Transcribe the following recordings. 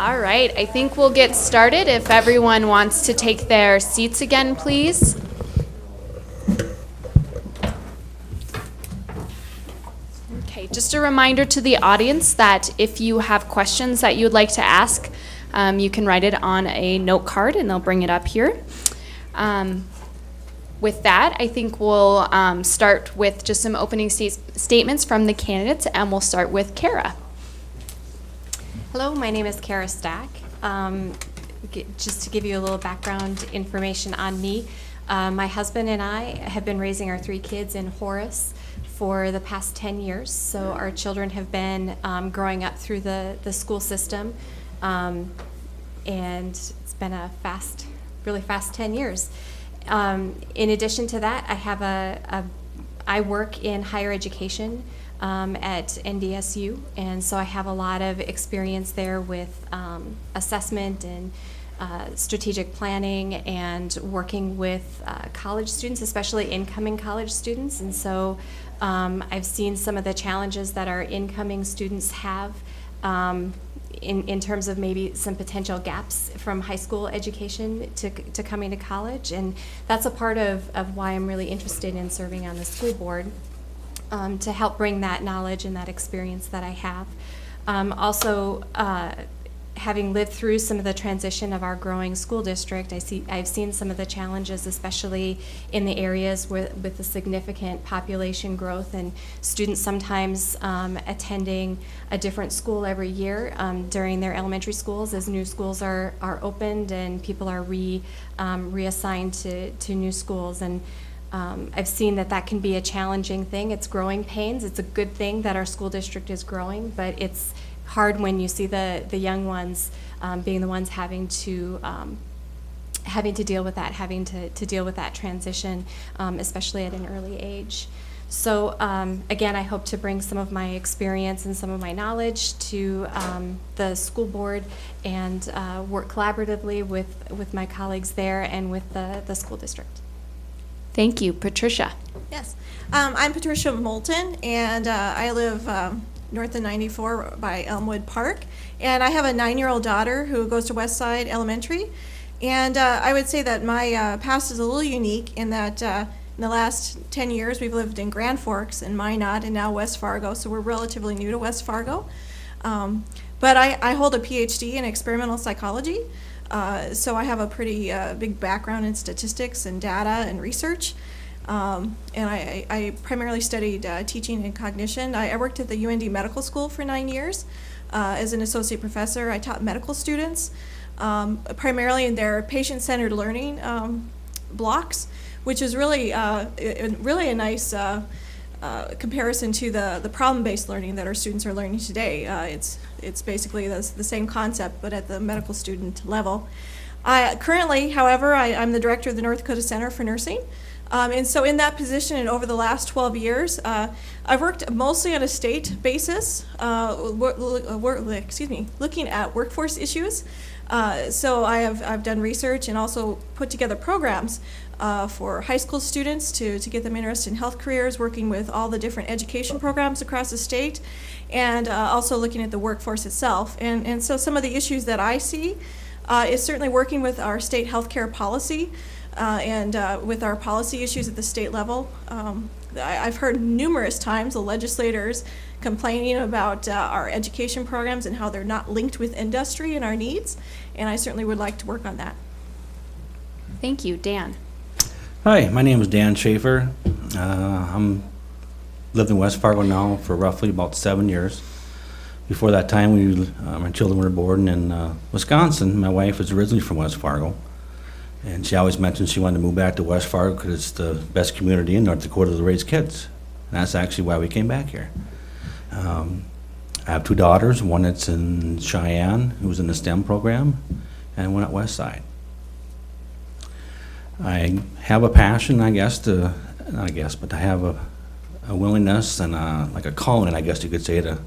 All right, I think we'll get started if everyone wants to take their seats again, please. Okay, just a reminder to the audience that if you have questions that you would like to ask, you can write it on a note card and they'll bring it up here. With that, I think we'll start with just some opening statements from the candidates, and we'll start with Kara. Hello, my name is Kara Stack. Just to give you a little background information on me, my husband and I have been raising our 3 kids in Horace for the past 10 years. So our children have been growing up through the school system, and it's been a really fast 10 years. In addition to that, I work in higher education at NDSU, and so I have a lot of experience there with assessment and strategic planning and working with college students, especially incoming college students. And so I've seen some of the challenges that our incoming students have in terms of maybe some potential gaps from high school education to coming to college. And that's a part of why I'm really interested in serving on the school board, to help bring that knowledge and that experience that I have. Also, having lived through some of the transition of our growing school district, I've seen some of the challenges, especially in the areas with the significant population growth and students sometimes attending a different school every year during their elementary schools as new schools are opened and people are reassigned to new schools. And I've seen that can be a challenging thing. It's growing pains. It's a good thing that our school district is growing, but it's hard when you see the young ones being the ones having to deal with that, having to deal with that transition, especially at an early age. So again, I hope to bring some of my experience and some of my knowledge to the school board and work collaboratively with my colleagues there and with the school district. Thank you. Patricia. Yes. I'm Patricia Moulton, and I live north of 94 by Elmwood Park. And I have a 9-year-old daughter who goes to Westside Elementary. And I would say that my past is a little unique in that in the last 10 years we've lived in Grand Forks and Minot and now West Fargo, so we're relatively new to West Fargo. But I hold a PhD in experimental psychology. So I have a pretty big background in statistics and data and research. And I primarily studied teaching and cognition. I worked at the UND Medical School for 9 years as an associate professor. I taught medical students primarily in their patient-centered learning blocks, which is really a nice comparison to the problem-based learning that our students are learning today. It's basically the same concept, but at the medical student level. Currently, however, I'm the director of the North Dakota Center for Nursing. And so in that position and over the last 12 years, I've worked mostly on a state basis, looking at workforce issues. So I've done research and also put together programs for high school students to get them interested in health careers, working with all the different education programs across the state, and also looking at the workforce itself. And so some of the issues that I see is certainly working with our state healthcare policy and with our policy issues at the state level. I've heard numerous times the legislators complaining about our education programs and how they're not linked with industry and our needs, and I certainly would like to work on that. Thank you. Dan. Hi, my name is Dan Schaefer. I'm lived in West Fargo now for roughly about 7 years. Before that time, my children were born in Wisconsin. My wife was originally from West Fargo, and she always mentioned she wanted to move back to West Fargo because it's the best community in North Dakota to raise kids. And that's actually why we came back here. I have 2 daughters, one that's in Cheyenne, who's in the STEM program, and one at Westside. I have a passion, I have a willingness and like a calling, I guess you could say, to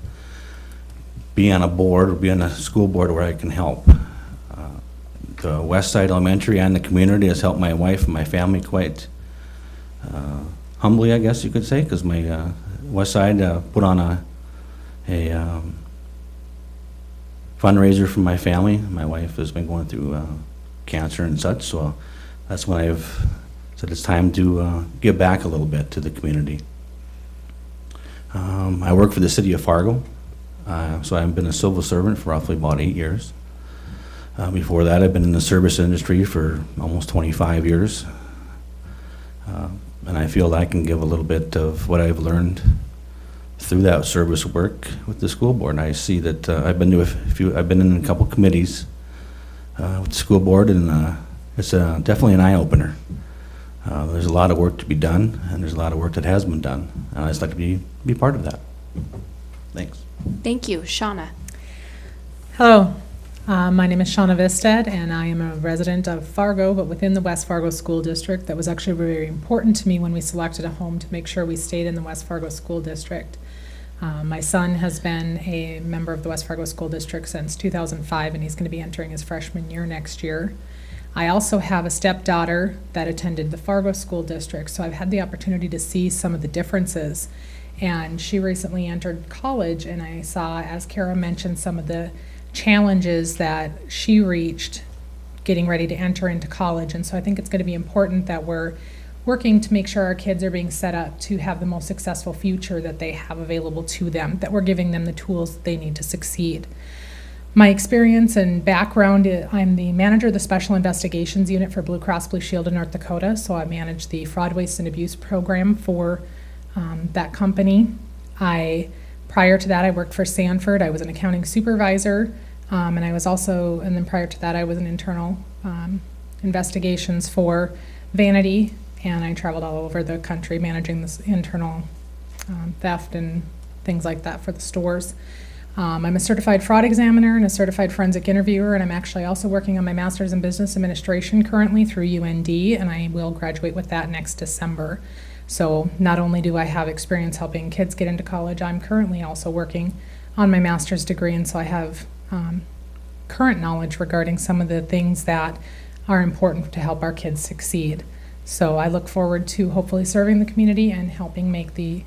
be on a board or be on a school board where I can help. The Westside Elementary and the community has helped my wife and my family quite humbly, I guess you could say, because my Westside put on a fundraiser for my family. My wife has been going through cancer and such, so that's when I've said it's time to give back a little bit to the community. I work for the city of Fargo, so I've been a civil servant for roughly about 8 years. Before that, I've been in the service industry for almost 25 years. And I feel I can give a little bit of what I've learned through that service work with the school board. And I see that I've been in a couple committees with the school board, and it's definitely an eye-opener. There's a lot of work to be done, and there's a lot of work that has been done. And I'd just like to be part of that. Thanks. Thank you. Shauna. Hello, my name is Shauna Visted, and I am a resident of Fargo, but within the West Fargo School District. That was actually very important to me when we selected a home to make sure we stayed in the West Fargo School District. My son has been a member of the West Fargo School District since 2005, and he's going to be entering his freshman year next year. I also have a stepdaughter that attended the Fargo School District, so I've had the opportunity to see some of the differences. And she recently entered college, and I saw, as Kara mentioned, some of the challenges that she reached getting ready to enter into college. And so I think it's going to be important that we're working to make sure our kids are being set up to have the most successful future that they have available to them, that we're giving them the tools they need to succeed. My experience and background, I'm the manager of the Special Investigations Unit for Blue Cross Blue Shield in North Dakota, so I manage the Fraud, Waste, and Abuse program for that company. Prior to that, I worked for Sanford. I was an accounting supervisor, and then prior to that, I was in internal investigations for Vanity, and I traveled all over the country managing this internal theft and things like that for the stores. I'm a certified fraud examiner and a certified forensic interviewer, and I'm actually also working on my master's in business administration currently through UND, and I will graduate with that next December. So not only do I have experience helping kids get into college, I'm currently also working on my master's degree, and so I have current knowledge regarding some of the things that are important to help our kids succeed. So I look forward to hopefully serving the community and helping make the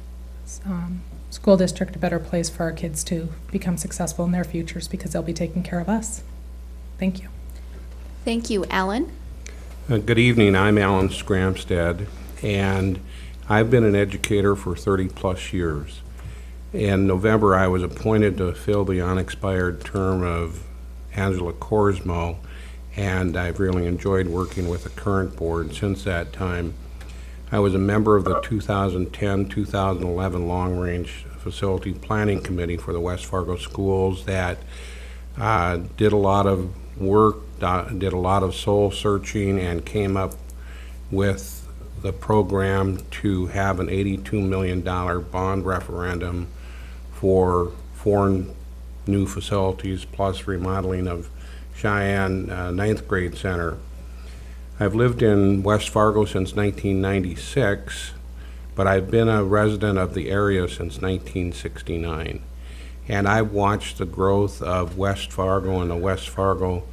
school district a better place for our kids to become successful in their futures, because they'll be taking care of us. Thank you. Thank you. Alan. Good evening. I'm Alan Scramstead, and I've been an educator for 30-plus years. In November, I was appointed to fill the unexpired term of Angela Korsmo, and I've really enjoyed working with the current board since that time. I was a member of the 2010-2011 Long Range Facility Planning Committee for the West Fargo schools that did a lot of work, did a lot of soul searching, and came up with the program to have an $82 million bond referendum for 4 new facilities plus remodeling of Cheyenne 9th grade center. I've lived in West Fargo since 1996, but I've been a resident of the area since 1969. And I've watched the growth of West Fargo and the West Fargo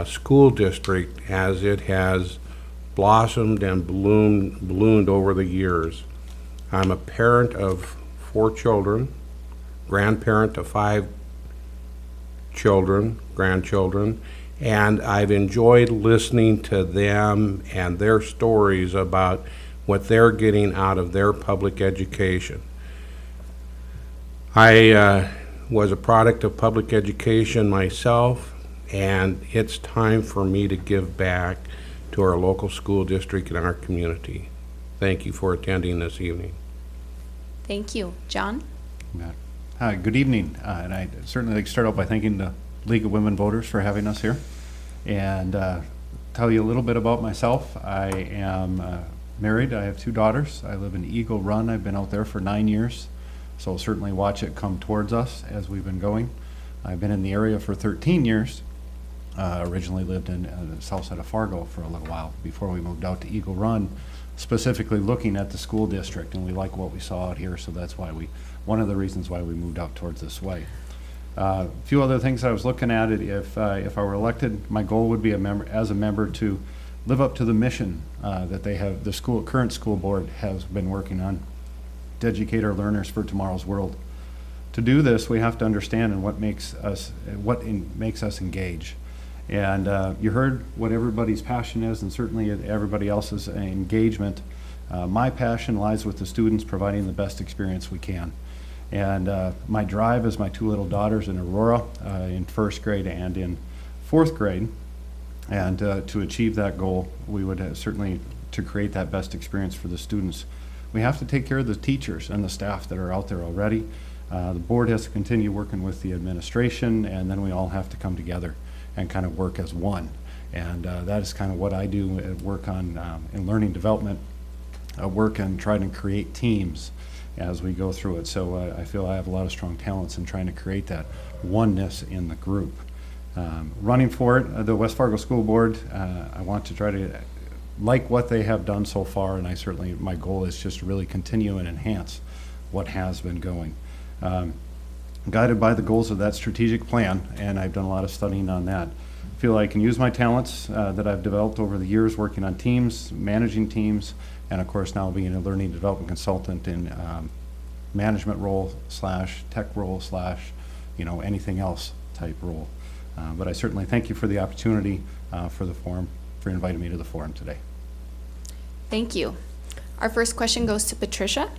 school district as it has blossomed and bloomed over the years. I'm a parent of 4 children, grandparent of 5 grandchildren, and I've enjoyed listening to them and their stories about what they're getting out of their public education. I was a product of public education myself, and it's time for me to give back to our local school district and our community. Thank you for attending this evening. Thank you. John? Hi, good evening. And I'd certainly like to start out by thanking the League of Women Voters for having us here, and tell you a little bit about myself. I am married. I have 2 daughters. I live in Eagle Run. I've been out there for 9 years, so I'll certainly watch it come towards us as we've been going. I've been in the area for 13 years. Originally lived in the south side of Fargo for a little while before we moved out to Eagle Run, specifically looking at the school district, and we like what we saw out here, so that's why one of the reasons why we moved out towards this way. A few other things I was looking at it. If I were elected, my goal would be as a member to live up to the mission that they have, the current school board has been working on, to educate our learners for tomorrow's world. to do this, we have to understand and what makes us engage. And you heard what everybody's passion is, and certainly everybody else's engagement. My passion lies with the students providing the best experience we can. And my drive is my two little daughters in Aurora in first grade and in fourth grade. And to achieve that goal, we would certainly, to create that best experience for the students, we have to take care of the teachers and the staff that are out there already. The board has to continue working with the administration, and then we all have to come together and kind of work as one. And that is kind of what I do at work on in learning development, work on trying to create teams as we go through it. So I feel I have a lot of strong talents in trying to create that oneness in the group. Running for it, the West Fargo School Board, I want to try to like what they have done so far, and my goal is just to really continue and enhance what has been going. Guided by the goals of that strategic plan, and I've done a lot of studying on that. I feel I can use my talents that I've developed over the years working on teams, managing teams, and of course now being a learning development consultant in management role / tech role / anything else type role. But I certainly thank you for the opportunity for the forum, for inviting me to the forum today. Thank you. Our first question goes to Patricia.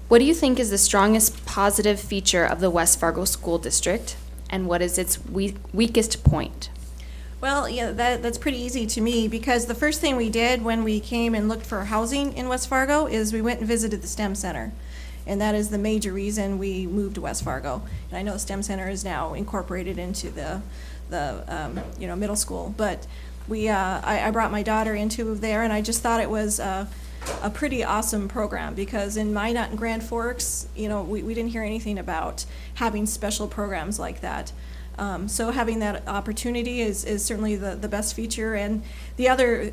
What do you think is the strongest positive feature of the West Fargo School District, and what is its weakest point? Well, yeah, that's pretty easy to me, because the first thing we did when we came and looked for housing in West Fargo is we went and visited the STEM Center. And that is the major reason we moved to West Fargo. And I know the STEM Center is now incorporated into the middle school. But I brought my daughter into there, and I just thought it was a pretty awesome program, because in Minot and Grand Forks, we didn't hear anything about having special programs like that. So having that opportunity is certainly the best feature. And the other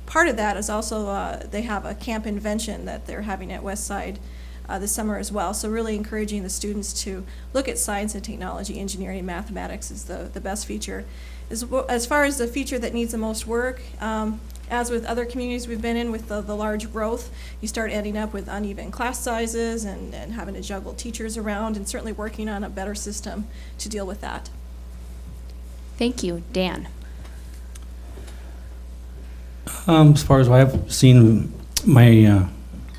part of that is also they have a camp invention that they're having at Westside this summer as well. So really encouraging the students to look at science and technology, engineering, and mathematics is the best feature. As far as the feature that needs the most work, as with other communities we've been in with the large growth, you start ending up with uneven class sizes and having to juggle teachers around, and certainly working on a better system to deal with that. Thank you. Dan? As far as what I've seen, my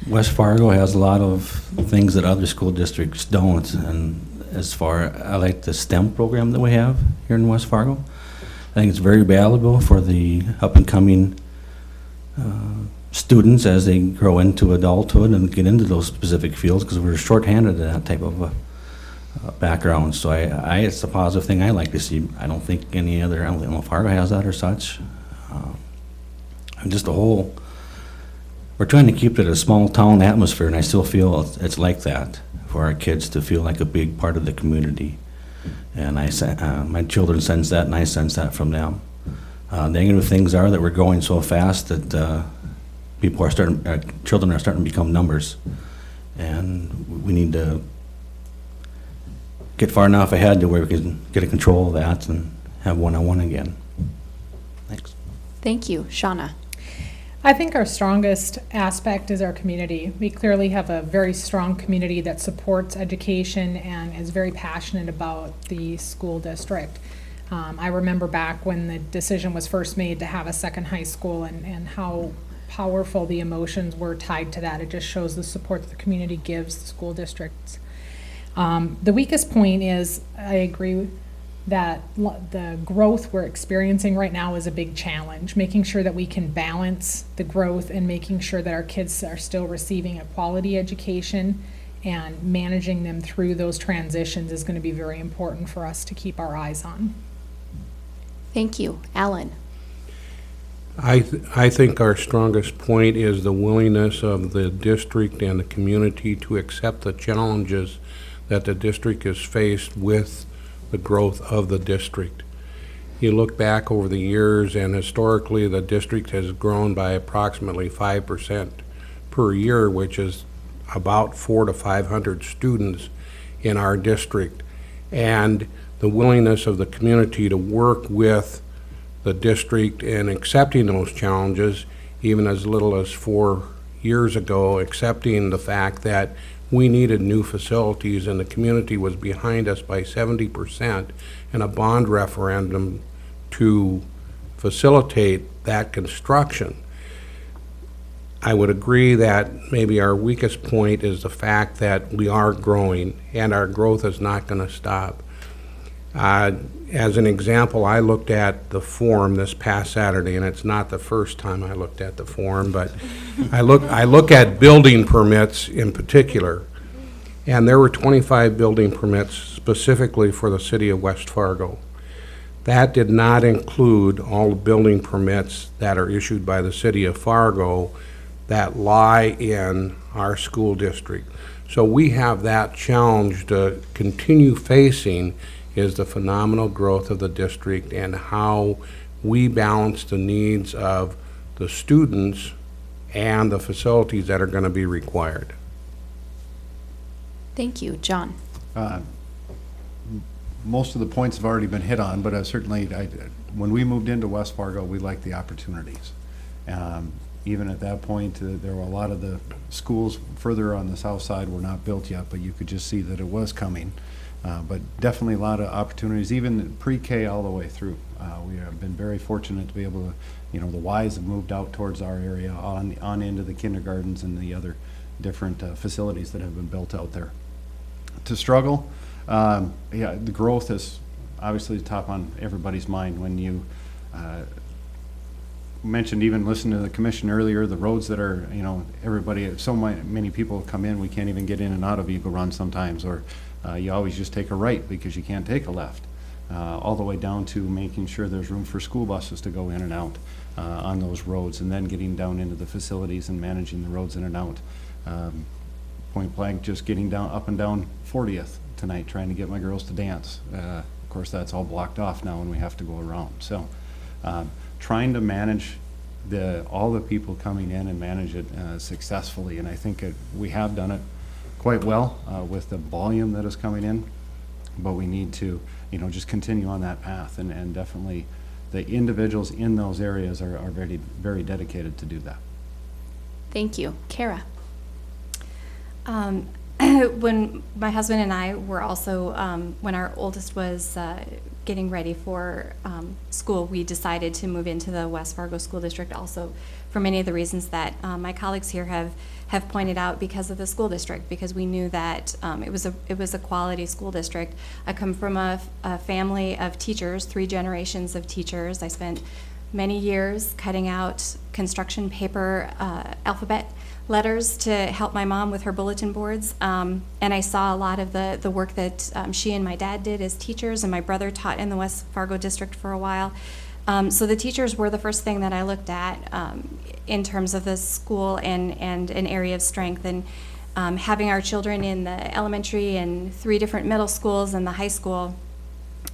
West Fargo has a lot of things that other school districts don't, and I like the STEM program that we have here in West Fargo. I think it's very valuable for the up-and-coming students as they grow into adulthood and get into those specific fields, because we're shorthanded in that type of background. So it's a positive thing I like to see. I don't think Fargo has that or such. And just we're trying to keep it a small town atmosphere, and I still feel it's like that for our kids to feel like a big part of the community. And my children sense that, and I sense that from them. Negative things are that we're going so fast that children are starting to become numbers, and we need to get far enough ahead to where we can get a control of that and have one-on-one again. Thanks. Thank you. Shauna? I think our strongest aspect is our community. We clearly have a very strong community that supports education and is very passionate about the school district. I remember back when the decision was first made to have a second high school, and how powerful the emotions were tied to that. It just shows the support that the community gives the school districts. The weakest point is, I agree that the growth we're experiencing right now is a big challenge. Making sure that we can balance the growth and making sure that our kids are still receiving a quality education, and managing them through those transitions is going to be very important for us to keep our eyes on. Thank you. Alan? I think our strongest point is the willingness of the district and the community to accept the challenges that the district is faced with the growth of the district. You look back over the years, and historically the district has grown by approximately 5% per year, which is about 400 to 500 students in our district. And the willingness of the community to work with the district in accepting those challenges, even as little as 4 years ago, accepting the fact that we needed new facilities, and the community was behind us by 70% in a bond referendum to facilitate that construction. I would agree that maybe our weakest point is the fact that we are growing, and our growth is not going to stop. As an example, I looked at the form this past Saturday, and it's not the first time I looked at the form, but I look at building permits in particular, and there were 25 building permits specifically for the city of West Fargo. That did not include all the building permits that are issued by the city of Fargo that lie in our school district. So we have that challenge to continue facing, is the phenomenal growth of the district and how we balance the needs of the students and the facilities that are going to be required. Thank you. John? Most of the points have already been hit on, but certainly, when we moved into West Fargo, we liked the opportunities. Even at that point, there were a lot of the schools further on the south side were not built yet, but you could just see that it was coming. But definitely a lot of opportunities, even pre-K all the way through. We have been very fortunate to be able to, the Ys have moved out towards our area on into the kindergartens and the other different facilities that have been built out there. To struggle, the growth is obviously top on everybody's mind. When you mentioned, even listening to the commission earlier, the roads that are, everybody, so many people come in, we can't even get in and out of Eagle Run sometimes, or you always just take a right because you can't take a left, all the way down to making sure there's room for school buses to go in and out on those roads, and then getting down into the facilities and managing the roads in and out. Point blank, just getting down up and down 40th tonight, trying to get my girls to dance. Of course, that's all blocked off now and we have to go around. So trying to manage all the people coming in and manage it successfully, and I think we have done it quite well with the volume that is coming in, but we need to just continue on that path, and definitely the individuals in those areas are very, very dedicated to do that. Thank you. Kara? When my husband and I were also, when our oldest was getting ready for school, we decided to move into the West Fargo School District, also for many of the reasons that my colleagues here have pointed out, because of the school district, because we knew that it was a quality school district. I come from a family of teachers, 3 generations of teachers. I spent many years cutting out construction paper alphabet letters to help my mom with her bulletin boards, and I saw a lot of the work that she and my dad did as teachers, and my brother taught in the West Fargo district for a while. So the teachers were the first thing that I looked at in terms of the school and an area of strength, and having our children in the elementary and 3 different middle schools and the high school.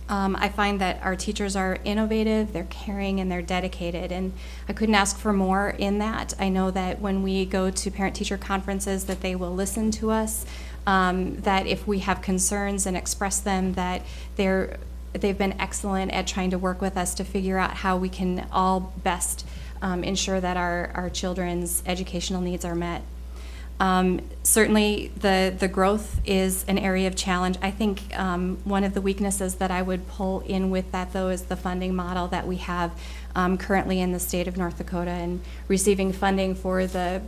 I find that our teachers are innovative, they're caring, and they're dedicated, and I couldn't ask for more in that. I know that when we go to parent-teacher conferences that they will listen to us, that if we have concerns and express them, that they've been excellent at trying to work with us to figure out how we can all best ensure that our children's educational needs are met. Certainly the growth is an area of challenge. I think one of the weaknesses that I would pull in with that, though, is the funding model that we have currently in the state of North Dakota, and receiving funding for the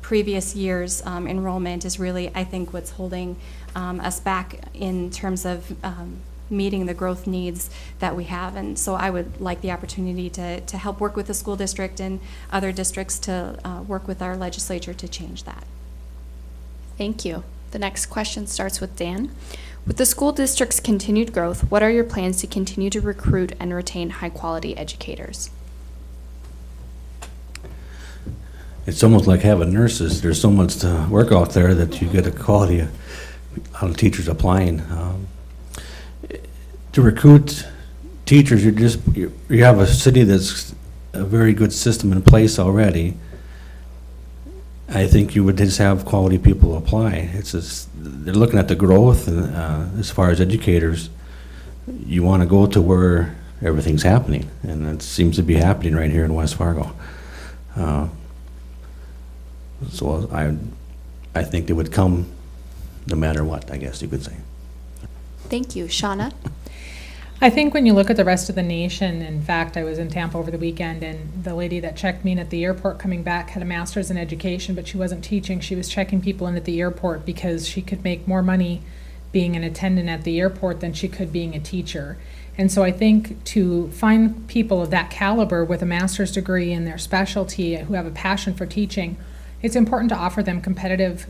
previous year's enrollment is really, I think, what's holding us back in terms of meeting the growth needs that we have. And so I would like the opportunity to help work with the school district and other districts to work with our legislature to change that. Thank you. The next question starts with Dan. With the school district's continued growth, what are your plans to continue to recruit and retain high-quality educators? It's almost like having nurses. There's so much to work out there that you get a quality, a lot of teachers applying. To recruit teachers, you have a city that's a very good system in place already. I think you would just have quality people apply. It's just, they're looking at the growth, and as far as educators, you want to go to where everything's happening, and it seems to be happening right here in West Fargo. So I think they would come no matter what, I guess you could say. Thank you. Shauna? I think when you look at the rest of the nation, in fact, I was in Tampa over the weekend, and the lady that checked me in at the airport coming back had a master's in education, but she wasn't teaching. She was checking people in at the airport because she could make more money being an attendant at the airport than she could being a teacher. And so I think to find people of that caliber with a master's degree in their specialty who have a passion for teaching, it's important to offer them competitive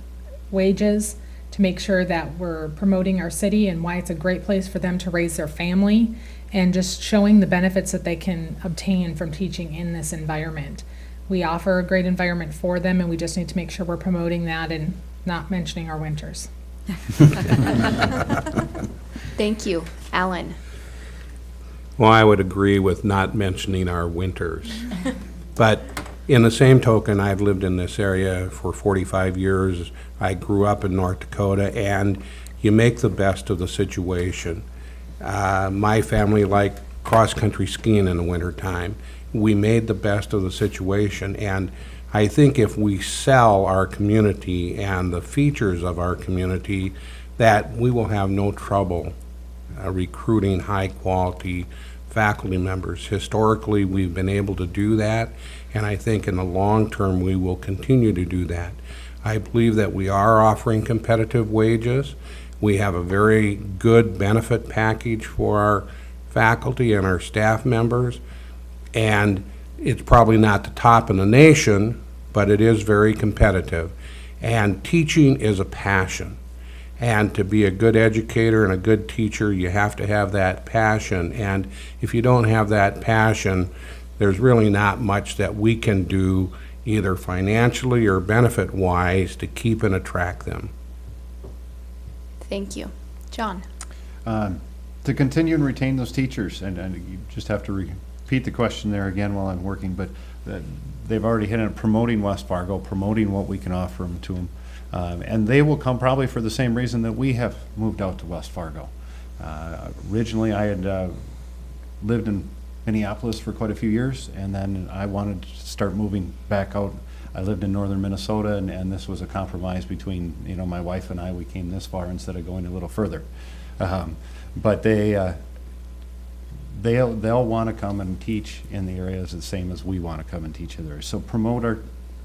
wages to make sure that we're promoting our city and why it's a great place for them to raise their family, and just showing the benefits that they can obtain from teaching in this environment. We offer a great environment for them, and we just need to make sure we're promoting that and not mentioning our winters. Thank you. Alan? Well, I would agree with not mentioning our winters. But in the same token, I've lived in this area for 45 years. I grew up in North Dakota, and you make the best of the situation. My family liked cross-country skiing in the wintertime. We made the best of the situation, and I think if we sell our community and the features of our community, that we will have no trouble recruiting high-quality faculty members. Historically, we've been able to do that, and I think in the long term, we will continue to do that. I believe that we are offering competitive wages. We have a very good benefit package for our faculty and our staff members, and it's probably not the top in the nation, but it is very competitive. And teaching is a passion. And to be a good educator and a good teacher, you have to have that passion. And if you don't have that passion, there's really not much that we can do, either financially or benefit-wise, to keep and attract them. Thank you. John? To continue and retain those teachers, and you just have to repeat the question there again while I'm working, but they've already hit on promoting West Fargo, promoting what we can offer them to them. And they will come probably for the same reason that we have moved out to West Fargo. Originally, I had lived in Minneapolis for quite a few years, and then I wanted to start moving back out. I lived in northern Minnesota, and this was a compromise between, my wife and I. We came this far instead of going a little further. But they'll want to come and teach in the areas the same as we want to come and teach in there. So promote our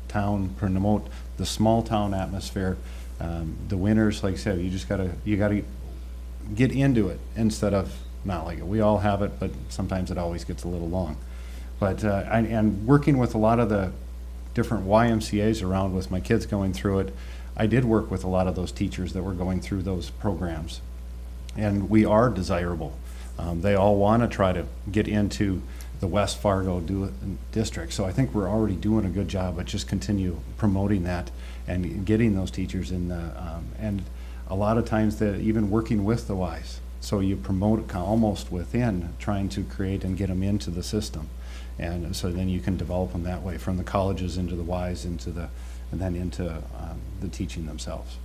town, promote the small town atmosphere. The winters, like I said, you gotta get into it instead of not like it. We all have it, but sometimes it always gets a little long. But and working with a lot of the different YMCA's around with my kids going through it, I did work with a lot of those teachers that were going through those programs, and we are desirable. They all want to try to get into the West Fargo district. So I think we're already doing a good job, but just continue promoting that and getting those teachers in the, and a lot of times they're even working with the Ys. So you promote almost within, trying to create and get them into the system. And so then you can develop them that way, from the colleges into the Ys, and then into the teaching themselves.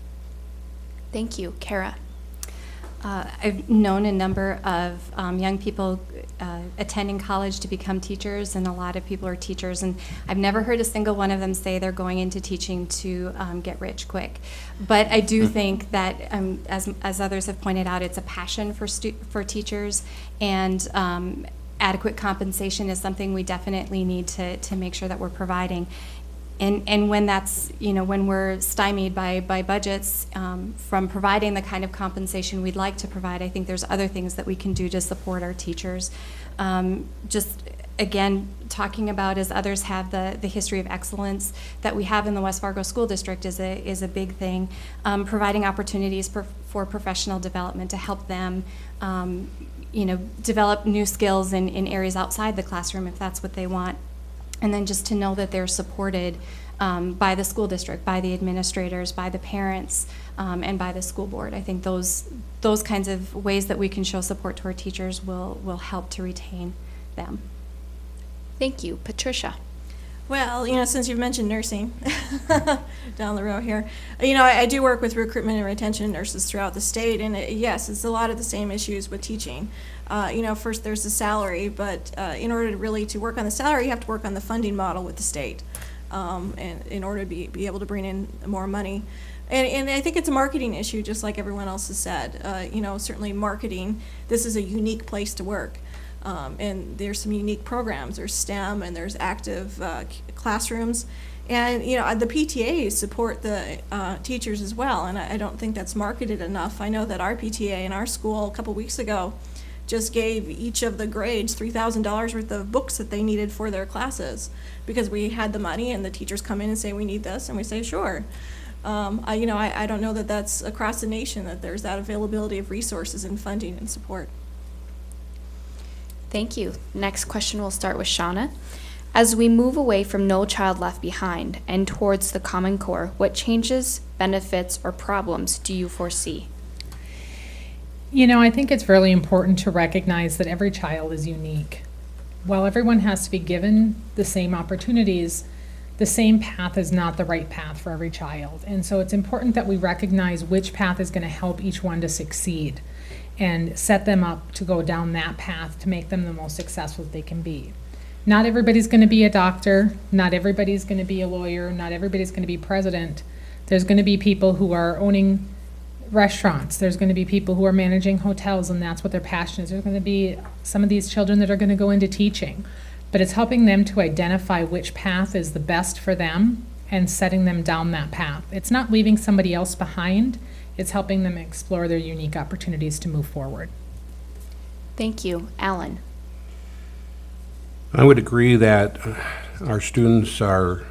Thank you. Kara? I've known a number of young people attending college to become teachers, and a lot of people are teachers, and I've never heard a single one of them say they're going into teaching to get rich quick. But I do think that, as others have pointed out, it's a passion for teachers, and adequate compensation is something we definitely need to make sure that we're providing. And when that's, when we're stymied by budgets from providing the kind of compensation we'd like to provide, I think there's other things that we can do to support our teachers. Just, again, talking about, as others have, the history of excellence that we have in the West Fargo School District is a big thing. Providing opportunities for professional development to help them develop new skills in areas outside the classroom if that's what they want. And then just to know that they're supported by the school district, by the administrators, by the parents, and by the school board. I think those kinds of ways that we can show support to our teachers will help to retain them. Thank you. Patricia? Well, since you've mentioned nursing down the row here, I do work with recruitment and retention nurses throughout the state, and yes, it's a lot of the same issues with teaching. First there's the salary, but in order to really work on the salary, you have to work on the funding model with the state, and in order to be able to bring in more money. And I think it's a marketing issue, just like everyone else has said. Certainly marketing, this is a unique place to work. And there's some unique programs. There's STEM and there's active classrooms. And, the PTAs support the teachers as well, and I don't think that's marketed enough. I know that our PTA in our school a couple weeks ago just gave each of the grades $3,000 worth of books that they needed for their classes because we had the money and the teachers come in and say, we need this, and we say, sure. I don't know that that's across the nation, that there's that availability of resources and funding and support. Thank you. Next question will start with Shauna. As we move away from No Child Left Behind and towards the Common Core, what changes, benefits, or problems do you foresee? I think it's really important to recognize that every child is unique. While everyone has to be given the same opportunities, the same path is not the right path for every child. And so it's important that we recognize which path is going to help each one to succeed and set them up to go down that path to make them the most successful that they can be. Not everybody's going to be a doctor, not everybody's going to be a lawyer, not everybody's going to be president. There's going to be people who are owning restaurants, there's going to be people who are managing hotels and that's what their passion is. There's going to be some of these children that are going to go into teaching. But it's helping them to identify which path is the best for them and setting them down that path. It's not leaving somebody else behind, it's helping them explore their unique opportunities to move forward. Thank you. Alan. I would agree that our students are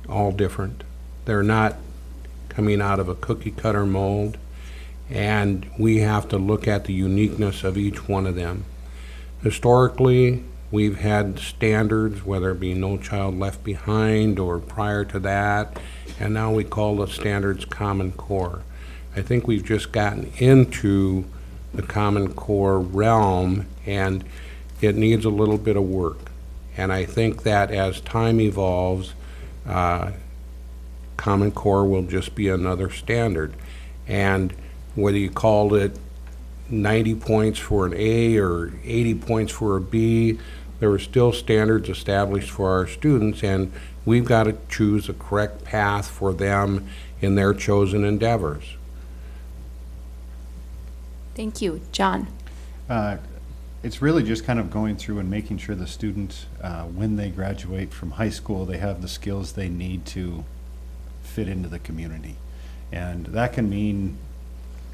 all different. They're not coming out of a cookie cutter mold, and we have to look at the uniqueness of each one of them. Historically, we've had standards, whether it be No Child Left Behind or prior to that, and now we call the standards Common Core. I think we've just gotten into the Common Core realm, and it needs a little bit of work. And I think that as time evolves, Common Core will just be another standard. And whether you called it 90 points for an A or 80 points for a B, there are still standards established for our students, and we've got to choose a correct path for them in their chosen endeavors. Thank you. John. It's really just kind of going through and making sure the students, when they graduate from high school, they have the skills they need to fit into the community. And that can mean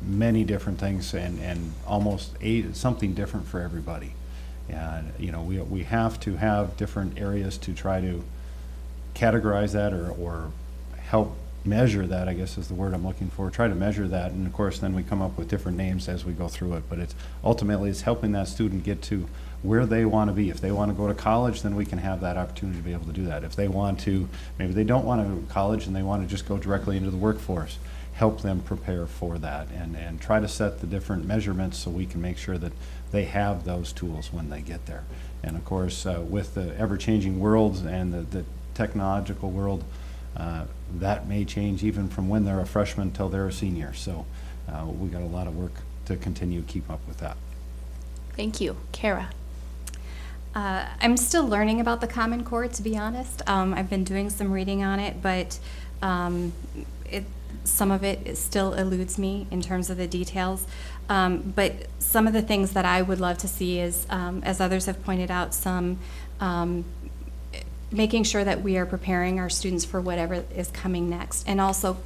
many different things and almost something different for everybody. And we have to have different areas to try to categorize that or help measure that, I guess is the word I'm looking for, try to measure that, and of course then we come up with different names as we go through it, but ultimately it's helping that student get to where they want to be. If they want to go to college, then we can have that opportunity to be able to do that. If they want to, maybe they don't want to go to college and they want to just go directly into the workforce, help them prepare for that and try to set the different measurements so we can make sure that they have those tools when they get there. And of course, with the ever-changing world and the technological world, that may change even from when they're a freshman till they're a senior. So we got a lot of work to continue to keep up with that. Thank you. Kara. I'm still learning about the Common Core, to be honest. I've been doing some reading on it, but some of it still eludes me in terms of the details. But some of the things that I would love to see is, as others have pointed out, some making sure that we are preparing our students for whatever is coming next, and also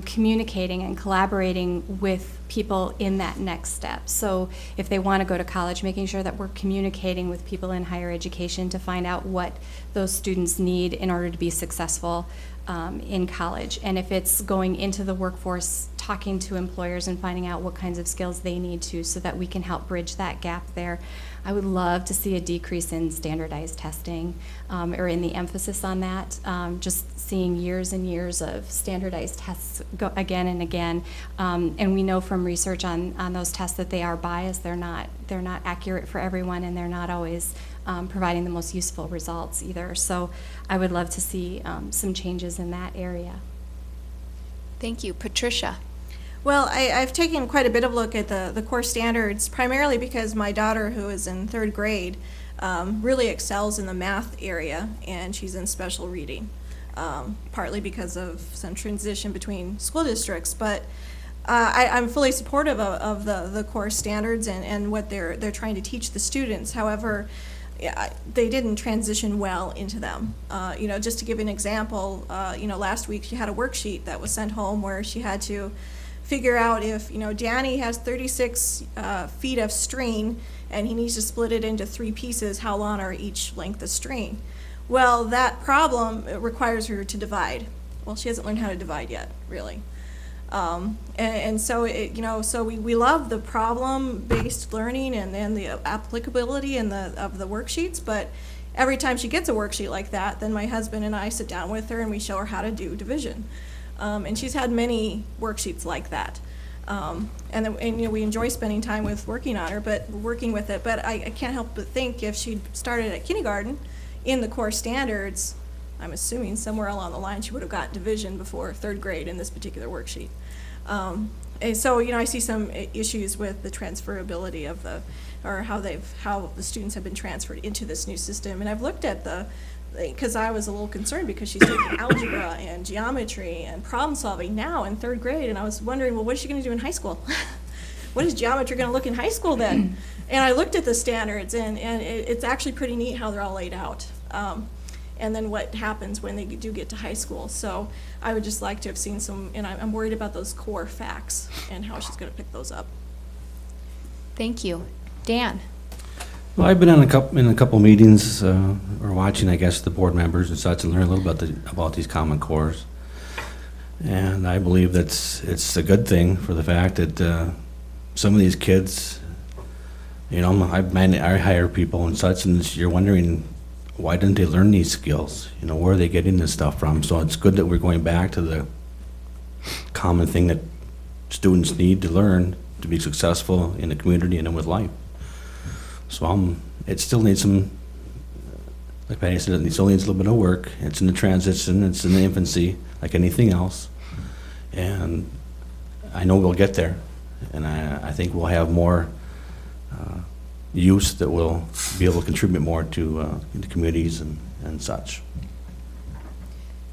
communicating and collaborating with people in that next step. So if they want to go to college, making sure that we're communicating with people in higher education to find out what those students need in order to be successful in college. And if it's going into the workforce, talking to employers and finding out what kinds of skills they need to, so that we can help bridge that gap there. I would love to see a decrease in standardized testing or in the emphasis on that. Just seeing years and years of standardized tests go again and again. And we know from research on those tests that they are biased. They're not accurate for everyone, and they're not always providing the most useful results either. So I would love to see some changes in that area. Thank you. Patricia. Well, I've taken quite a bit of a look at the core standards, primarily because my daughter, who is in 3rd grade, really excels in the math area, and she's in special reading. partly because of some transition between school districts. But I'm fully supportive of the core standards and what they're trying to teach the students. However, yeah, they didn't transition well into them. Just to give an example, last week she had a worksheet that was sent home where she had to figure out if, Danny has 36 feet of string and he needs to split it into 3 pieces, how long are each length of string? Well, that problem requires her to divide. Well, she hasn't learned how to divide yet, really. So we love the problem-based learning and the applicability of the worksheets, but every time she gets a worksheet like that, then my husband and I sit down with her and we show her how to do division. And she's had many worksheets like that. We enjoy spending time working with it, but I can't help but think if she started at kindergarten in the core standards, I'm assuming somewhere along the line she would have gotten division before 3rd grade in this particular worksheet. And so, I see some issues with the transferability of how the students have been transferred into this new system. And I've looked at because I was a little concerned because she's taking algebra and geometry and problem solving now in 3rd grade, and I was wondering, well, what is she going to do in high school? What is geometry going to look in high school then? And I looked at the standards, and it's actually pretty neat how they're all laid out. And then what happens when they do get to high school. So I would just like to have seen and I'm worried about those core facts and how she's going to pick those up. Thank you. Dan? Well, I've been in a couple meetings, or watching, I guess, the board members and such, and learn a little bit about these Common Cores. And I believe it's a good thing for the fact that some of these kids, I hire people and such, and you're wondering, why didn't they learn these skills? Where are they getting this stuff from? So it's good that we're going back to the common thing that students need to learn to be successful in the community and with life. So it still needs some, like Patty said, it still needs a little bit of work. It's in the transition, it's in the infancy, like anything else. And I know we'll get there. And I think we'll have more use that will be able to contribute more to the communities and such.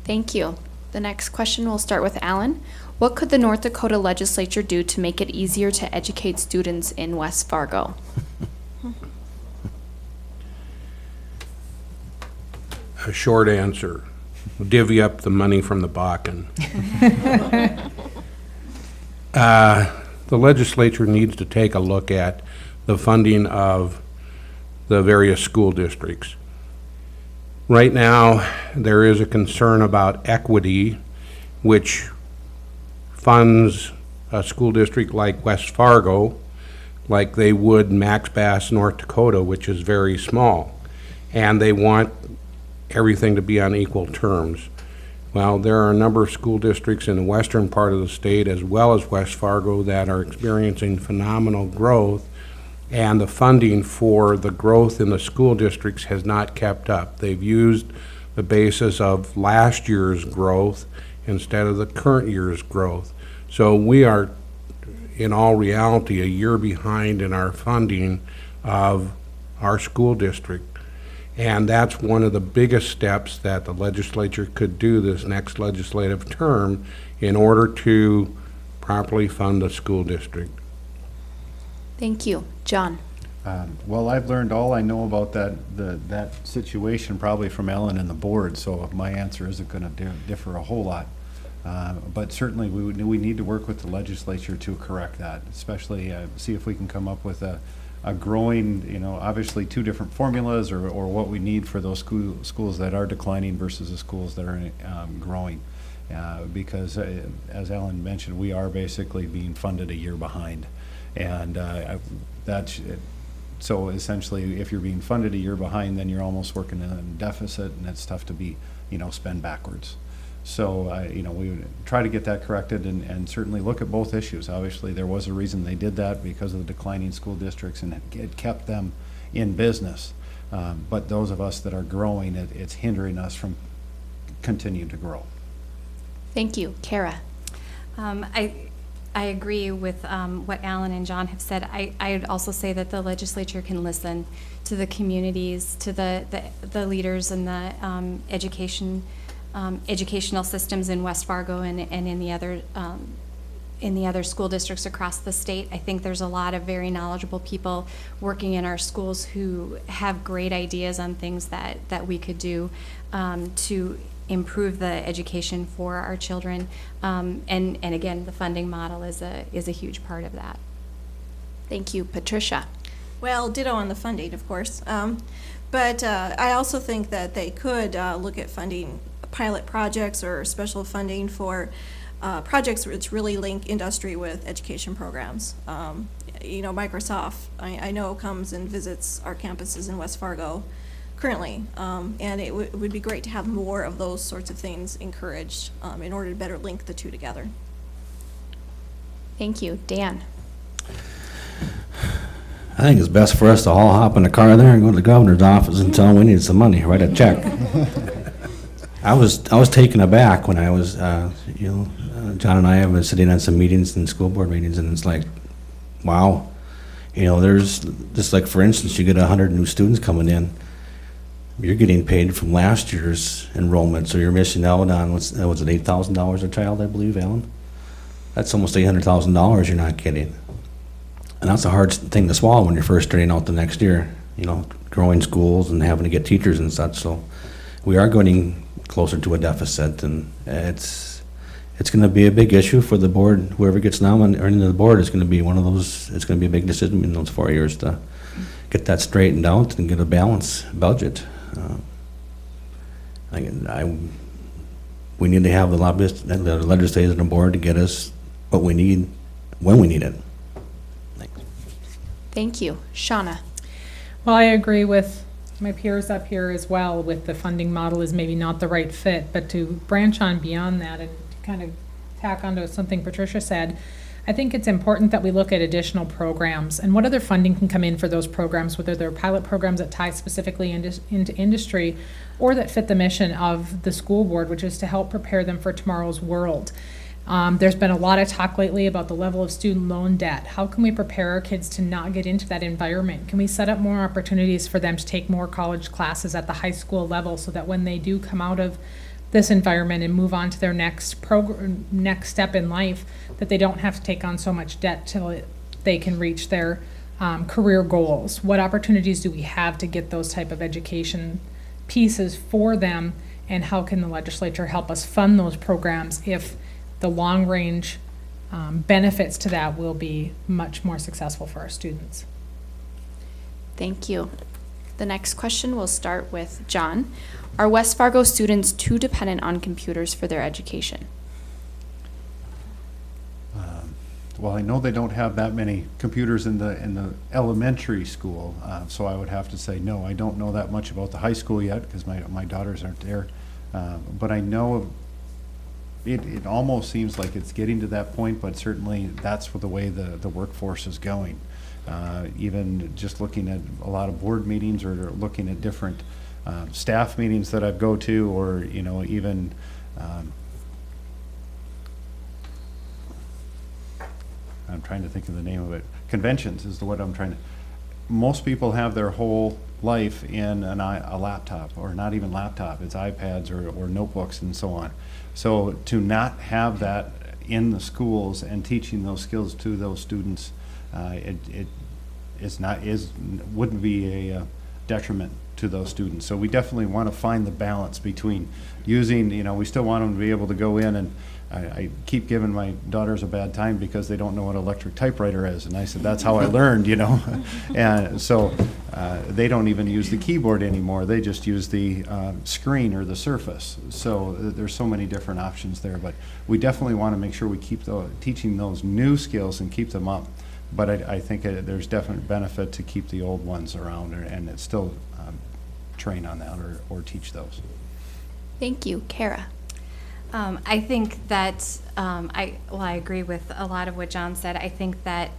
Thank you. The next question will start with Alan. What could the North Dakota legislature do to make it easier to educate students in West Fargo? A short answer, divvy up the money from the Bakken. The legislature needs to take a look at the funding of the various school districts. Right now, there is a concern about equity, which funds a school district like West Fargo, like they would Max Bass, North Dakota, which is very small. And they want everything to be on equal terms. Well, there are a number of school districts in the western part of the state, as well as West Fargo, that are experiencing phenomenal growth, and the funding for the growth in the school districts has not kept up. They've used the basis of last year's growth instead of the current year's growth. So we are, in all reality, a year behind in our funding of our school district. And that's one of the biggest steps that the legislature could do this next legislative term in order to properly fund the school district. Thank you. John? Well, I've learned all I know about that situation probably from Ellen and the board, so my answer isn't going to differ a whole lot. But certainly we need to work with the legislature to correct that, especially see if we can come up with a growing, obviously 2 different formulas or what we need for those schools that are declining versus the schools that are growing. Because as Ellen mentioned, we are basically being funded a year behind. And so essentially, if you're being funded a year behind, then you're almost working in a deficit, and it's tough to spend backwards. So, we would try to get that corrected and certainly look at both issues. Obviously, there was a reason they did that because of the declining school districts, and it kept them in business. But those of us that are growing, it's hindering us from continuing to grow. Thank you. Kara? I agree with what Alan and John have said. I would also say that the legislature can listen to the communities, to the leaders in the education educational systems in West Fargo and in the other school districts across the state. I think there's a lot of very knowledgeable people working in our schools who have great ideas on things that we could do to improve the education for our children. And again, the funding model is a huge part of that. Thank you. Patricia? Well, ditto on the funding, of course. But I also think that they could look at funding pilot projects or special funding for projects which really link industry with education programs. You know, Microsoft, I know, comes and visits our campuses in West Fargo currently, and it would be great to have more of those sorts of things encouraged in order to better link the two together. Thank you. Dan? I think it's best for us to all hop in the car there and go to the governor's office and tell him we need some money, write a check. I was taken aback when I was, John and I have been sitting on some meetings and school board meetings, and it's like, wow. You know, there's, just like for instance, you get 100 new students coming in. You're getting paid from last year's enrollment, so you're missing out on, was it $8,000 a child, I believe, Alan? That's almost $800,000 you're not getting. And that's a hard thing to swallow when you're first starting out the next year, you know, growing schools and having to get teachers and such. So we are getting closer to a deficit, and it's going to be a big issue for the board. Whoever gets nominated or into the board is going to be one of those, it's going to be a big decision in those 4 years to get that straightened out and get a balanced budget. We need to have the lobbyists, the legislators on the board to get us what we need when we need it. Thanks. Thank you. Shauna? Well, I agree with my peers up here as well with the funding model is maybe not the right fit, but to branch on beyond that and kind of tack onto something Patricia said, I think it's important that we look at additional programs and what other funding can come in for those programs, whether they're pilot programs that tie specifically into industry or that fit the mission of the school board, which is to help prepare them for tomorrow's world. There's been a lot of talk lately about the level of student loan debt. How can we prepare our kids to not get into that environment? Can we set up more opportunities for them to take more college classes at the high school level so that when they do come out of this environment and move on to their next step in life, that they don't have to take on so much debt till they can reach their career goals? What opportunities do we have to get those type of education pieces for them, and how can the legislature help us fund those programs if the long-range benefits to that will be much more successful for our students? Thank you. The next question will start with John. Are West Fargo students too dependent on computers for their education? Well, I know they don't have that many computers in the elementary school, so I would have to say no. I don't know that much about the high school yet because my daughters aren't there, but I know it almost seems like it's getting to that point, but certainly that's the way the workforce is going. Even just looking at a lot of board meetings or looking at different staff meetings that I go to, or even I'm trying to think of the name of it. Conventions is what I'm trying to. Most people have their whole life in a laptop, or not even laptop. It's iPads or notebooks and so on. So to not have that in the schools and teaching those skills to those students, wouldn't be a detriment to those students. So we definitely want to find the balance between using. We still want them to be able to go in and. I keep giving my daughters a bad time because they don't know what an electric typewriter is, and I said that's how I learned, and so they don't even use the keyboard anymore. They just use the screen or the Surface. So there's so many different options there, but we definitely want to make sure we keep teaching those new skills and keep them up. But I think there's definite benefit to keep the old ones around and still train on that or teach those. Thank you. Kara? I think that I agree with a lot of what John said. I think that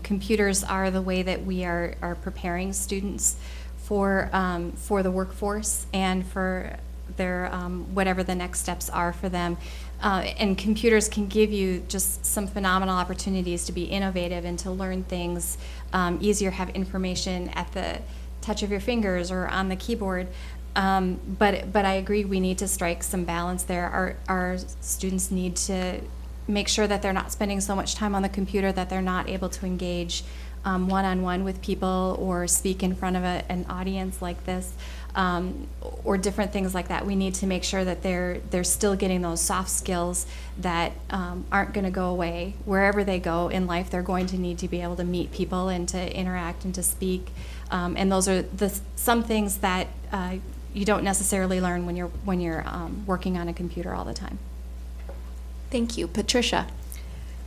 computers are the way that we are preparing students for the workforce and for their whatever the next steps are for them. And computers can give you just some phenomenal opportunities to be innovative and to learn things easier, have information at the touch of your fingers or on the keyboard. But I agree, we need to strike some balance there. Our students need to make sure that they're not spending so much time on the computer that they're not able to engage one-on-one with people or speak in front of an audience like this, or different things like that. We need to make sure that they're still getting those soft skills that aren't going to go away. Wherever they go in life, they're going to need to be able to meet people and to interact and to speak. And those are some things that you don't necessarily learn when you're working on a computer all the time. Thank you. Patricia?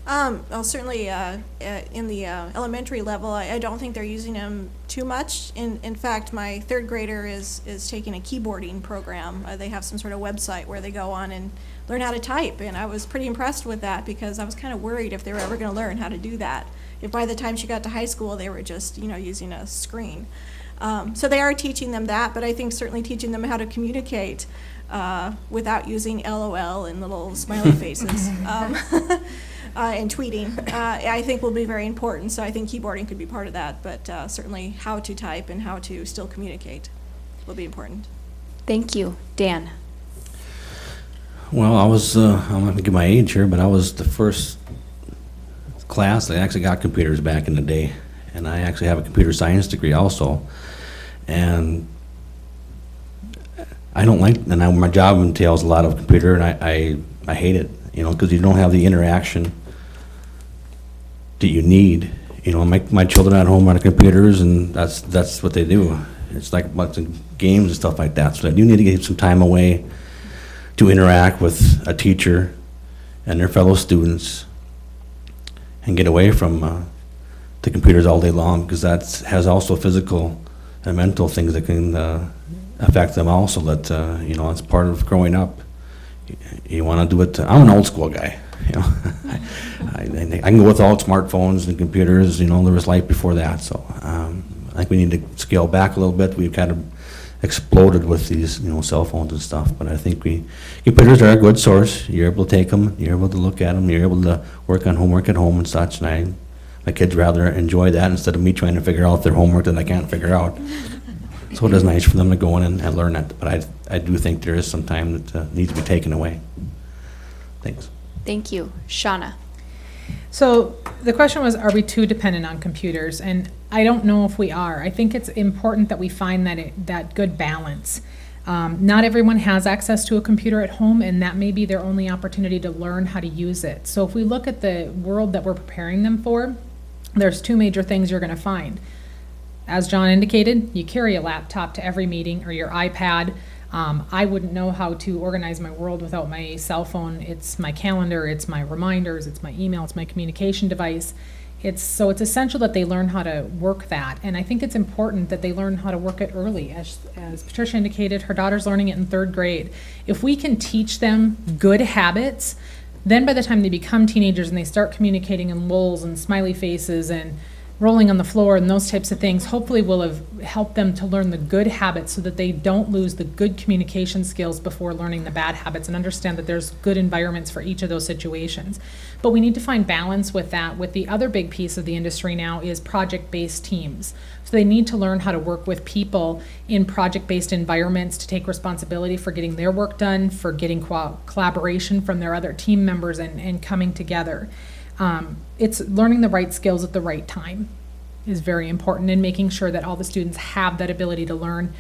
Well, certainly in the elementary level, I don't think they're using them too much. In fact, my third grader is taking a keyboarding program. They have some sort of website where they go on and learn how to type, and I was pretty impressed with that because I was kind of worried if they were ever going to learn how to do that. If by the time she got to high school, they were just, using a screen. So they are teaching them that, but I think certainly teaching them how to communicate without using LOL and little smiley faces and tweeting, I think will be very important. So I think keyboarding could be part of that, but certainly how to type and how to still communicate will be important. Thank you. Dan? Well, I was, I'm not going to give my age here, but I was the first class that actually got computers back in the day. And I actually have a computer science degree also. And I don't like, and my job entails a lot of computer, and I hate it, because you don't have the interaction that you need. My children at home are on computers, and that's what they do. It's like a bunch of games and stuff like that. So I do need to get some time away to interact with a teacher and their fellow students and get away from the computers all day long, because that has also physical and mental things that can affect them also. That it's part of growing up. You want to do it. I'm an old school guy. I can go with all smartphones and computers. There was life before that. So I think we need to scale back a little bit. We've kind of exploded with these cell phones and stuff. But I think computers are a good source. You're able to take them. You're able to look at them. You're able to work on homework at home and such. And my kids rather enjoy that instead of me trying to figure out their homework that I can't figure out. So it is nice for them to go in and learn it. But I do think there is some time that needs to be taken away. Thanks. Thank you. Shauna? So the question was, are we too dependent on computers? And I don't know if we are. I think it's important that we find that good balance. Not everyone has access to a computer at home, and that may be their only opportunity to learn how to use it. So if we look at the world that we're preparing them for, there's two major things you're going to find. As John indicated, you carry a laptop to every meeting or your iPad. I wouldn't know how to organize my world without my cell phone. It's my calendar, it's my reminders, it's my email, it's my communication device. So it's essential that they learn how to work that. And I think it's important that they learn how to work it early. As Patricia indicated, her daughter's learning it in third grade. If we can teach them good habits, then by the time they become teenagers and they start communicating in lulls and smiley faces and rolling on the floor and those types of things, hopefully we'll have helped them to learn the good habits so that they don't lose the good communication skills before learning the bad habits, and understand that there's good environments for each of those situations. But we need to find balance with that. With the other big piece of the industry now is project-based teams. So they need to learn how to work with people in project-based environments to take responsibility for getting their work done, for getting collaboration from their other team members and coming together. It's learning the right skills at the right time is very important, and making sure that all the students have that ability to learn.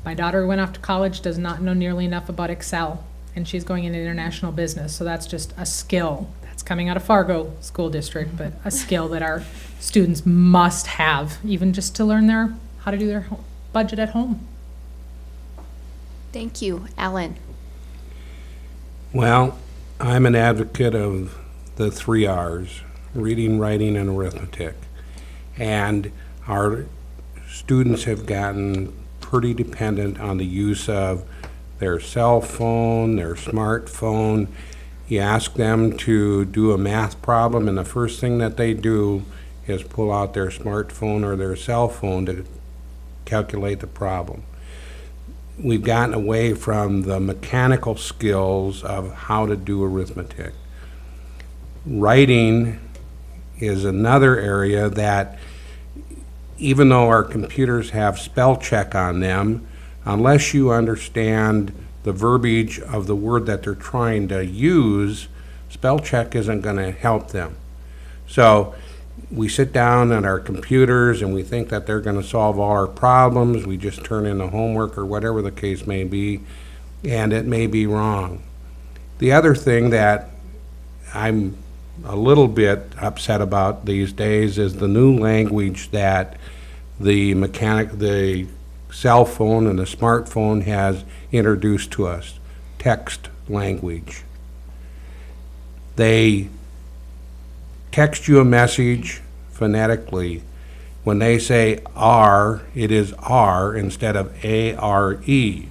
My daughter who went off to college does not know nearly enough about Excel, and she's going into international business. So that's just a skill that's coming out of Fargo School District, but a skill that our students must have, even just to learn how to do their budget at home. Thank you. Alan? Well, I'm an advocate of the 3 R's, reading, writing, and arithmetic. And our students have gotten pretty dependent on the use of their cell phone, their smartphone. You ask them to do a math problem, and the first thing that they do is pull out their smartphone or their cell phone to calculate the problem. We've gotten away from the mechanical skills of how to do arithmetic. Writing is another area that, even though our computers have spell check on them, unless you understand the verbiage of the word that they're trying to use, spell check isn't going to help them. So we sit down at our computers and we think that they're going to solve all our problems. We just turn in the homework or whatever the case may be, and it may be wrong. The other thing that I'm a little bit upset about these days is the new language that the cell phone and the smartphone has introduced to us, text language. They text you a message phonetically. When they say R, it is R instead of A-R-E.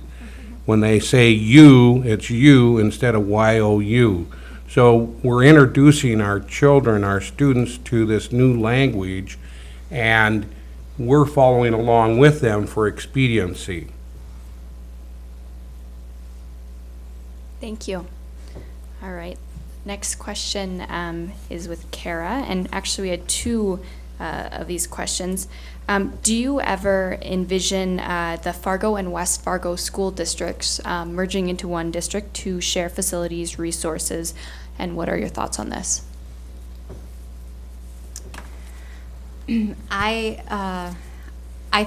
When they say you, it's you instead of Y-O-U. So we're introducing our children, our students, to this new language, and we're following along with them for expediency. Thank you. All right. Next question is with Kara, and actually we had two of these questions. Do you ever envision the Fargo and West Fargo school districts merging into one district to share facilities, resources, and what are your thoughts on this? I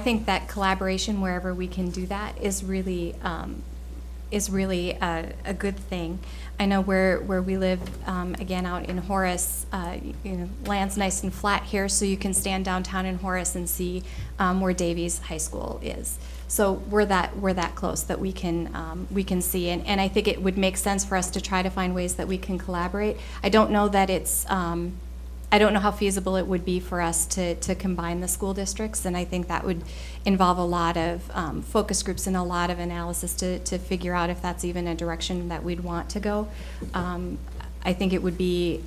think that collaboration wherever we can do that is really a good thing. I know where we live, again, out in Horace, land's nice and flat here, so you can stand downtown in Horace and see where Davies High School is. So we're that close that we can see, and I think it would make sense for us to try to find ways that we can collaborate. I don't know that it's I don't know how feasible it would be for us to combine the school districts, and I think that would involve a lot of focus groups and a lot of analysis to figure out if that's even a direction that we'd want to go. I think it would be,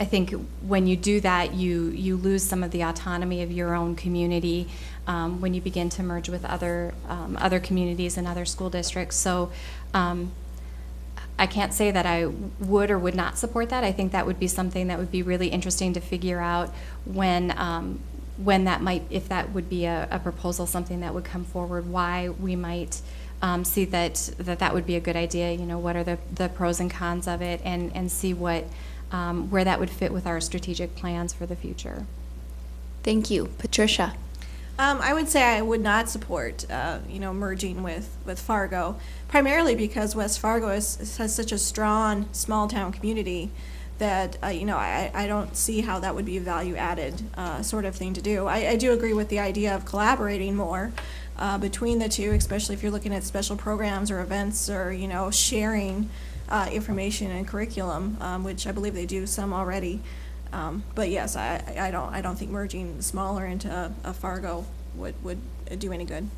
I think when you do that, you lose some of the autonomy of your own community when you begin to merge with other communities and other school districts. So I can't say that I would or would not support that. I think that would be something that would be really interesting to figure out when that might, if that would be a proposal, something that would come forward, why we might see that would be a good idea. You know, what are the pros and cons of it, and see what where that would fit with our strategic plans for the future. Thank you. Patricia? I would say I would not support, merging with Fargo, primarily because West Fargo has such a strong small-town community that, I don't see how that would be a value-added sort of thing to do. I do agree with the idea of collaborating more between the two, especially if you're looking at special programs or events or, sharing information and curriculum, which I believe they do some already. But yes, I don't think merging smaller into a Fargo would do any good.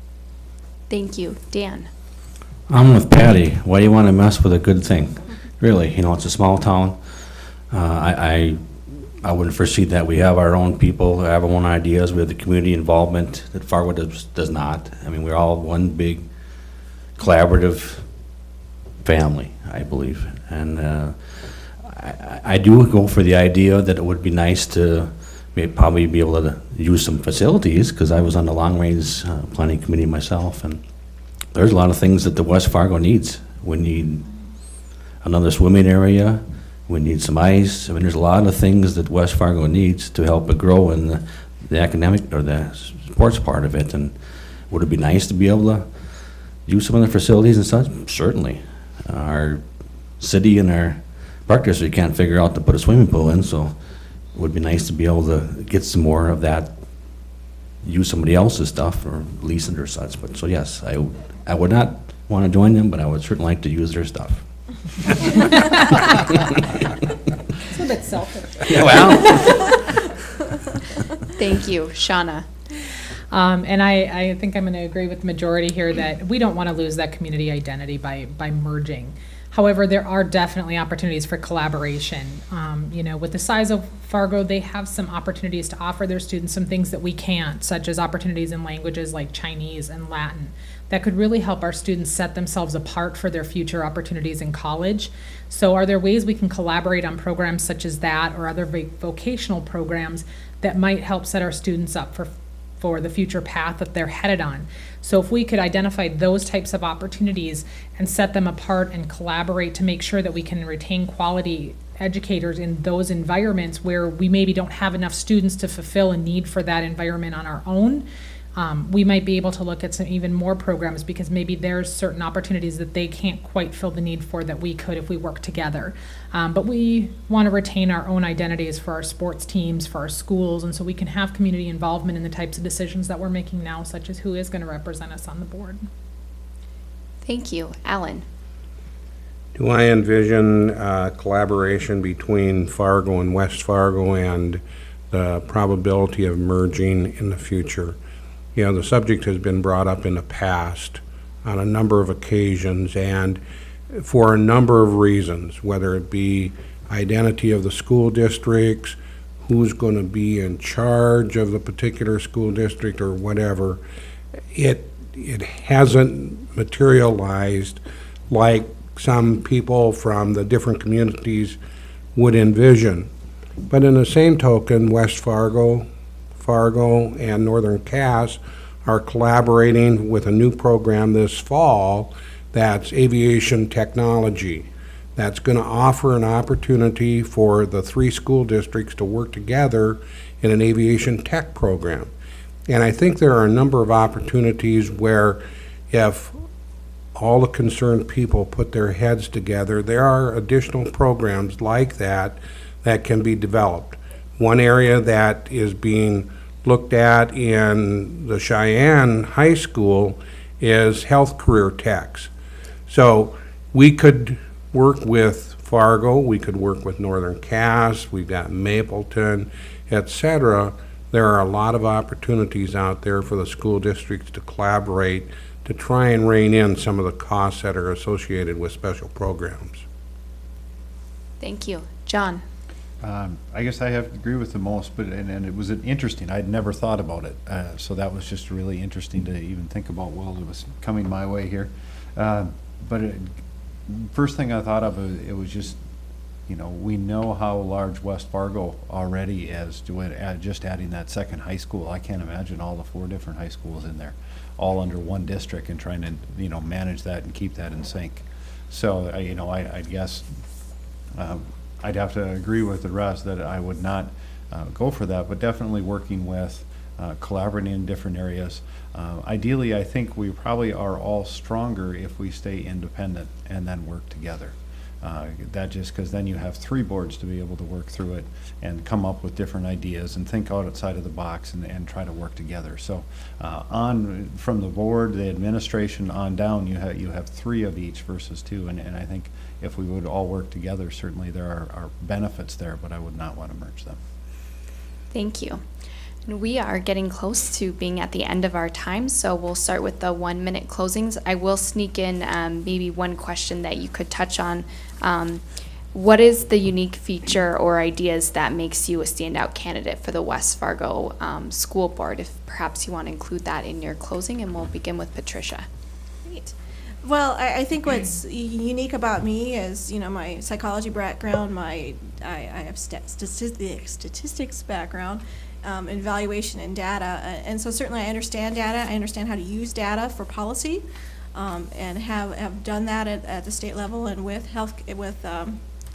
Thank you. Dan? I'm with Patty. Why do you want to mess with a good thing? Really, it's a small town. I wouldn't foresee that. We have our own people, have our own ideas. We have the community involvement that Fargo does not. I mean, we're all one big collaborative family, I believe. And I do go for the idea that it would be nice to probably be able to use some facilities, because I was on the long range planning committee myself, and there's a lot of things that the West Fargo needs. We need another swimming area. We need some ice. I mean, there's a lot of things that West Fargo needs to help it grow in the academic or the sports part of it. And would it be nice to be able to use some of the facilities and such? Certainly. Our city and our park district can't figure out to put a swimming pool in, so it would be nice to be able to get some more of that, use somebody else's stuff or lease it or such. But so yes, I would not want to join them, but I would certainly like to use their stuff. It's a bit selfish. Yeah, well. Thank you. Shauna? And I think I'm going to agree with the majority here that we don't want to lose that community identity by merging. However, there are definitely opportunities for collaboration. With the size of Fargo, they have some opportunities to offer their students some things that we can't, such as opportunities in languages like Chinese and Latin, that could really help our students set themselves apart for their future opportunities in college. So are there ways we can collaborate on programs such as that or other vocational programs that might help set our students up for for the future path that they're headed on. So if we could identify those types of opportunities and set them apart and collaborate to make sure that we can retain quality educators in those environments where we maybe don't have enough students to fulfill a need for that environment on our own, we might be able to look at some even more programs, because maybe there's certain opportunities that they can't quite fill the need for that we could if we work together. But we want to retain our own identities for our sports teams, for our schools, and so we can have community involvement in the types of decisions that we're making now, such as who is going to represent us on the board. Thank you. Alan? Do I envision collaboration between Fargo and West Fargo and the probability of merging in the future? You know, the subject has been brought up in the past on a number of occasions, and for a number of reasons, whether it be identity of the school districts, who's going to be in charge of the particular school district or whatever, it hasn't materialized like some people from the different communities would envision. But in the same token, West Fargo, and Northern Cass are collaborating with a new program this fall that's aviation technology. That's going to offer an opportunity for the 3 school districts to work together in an aviation tech program. And I think there are a number of opportunities where if all the concerned people put their heads together, there are additional programs like that that can be developed. One area that is being looked at in the Cheyenne High School is health career techs. So we could work with Fargo, we could work with Northern Cass, we've got Mapleton, etc. There are a lot of opportunities out there for the school districts to collaborate to try and rein in some of the costs that are associated with special programs. Thank you. John? I guess I have to agree with the most, but and it was interesting. I'd never thought about it, so that was just really interesting to even think about while it was coming my way here. First thing I thought of, it was just, you know, we know how large West Fargo already is. Just adding that second high school, I can't imagine all the 4 different high schools in there, all under one district, and trying to, you know, manage that and keep that in sync. So I guess. I'd have to agree with the rest that I would not go for that, but definitely working with, collaborating in different areas. Ideally, I think we probably are all stronger if we stay independent and then work together. That just because then you have 3 boards to be able to work through it and come up with different ideas and think outside of the box and try to work together. So from the board, the administration on down, you have 3 of each versus 2, and I think if we would all work together, certainly there are benefits there, but I would not want to merge them. Thank you. And we are getting close to being at the end of our time, so we'll start with the 1-minute closings. I will sneak in maybe one question that you could touch on. What is the unique feature or ideas that makes you a standout candidate for the West Fargo School Board? If perhaps you want to include that in your closing, and we'll begin with Patricia. Great. Well, I think what's unique about me is, you know, my psychology background, I have statistics background, evaluation and data, and so certainly I understand data. I understand how to use data for policy, and have done that at the state level and with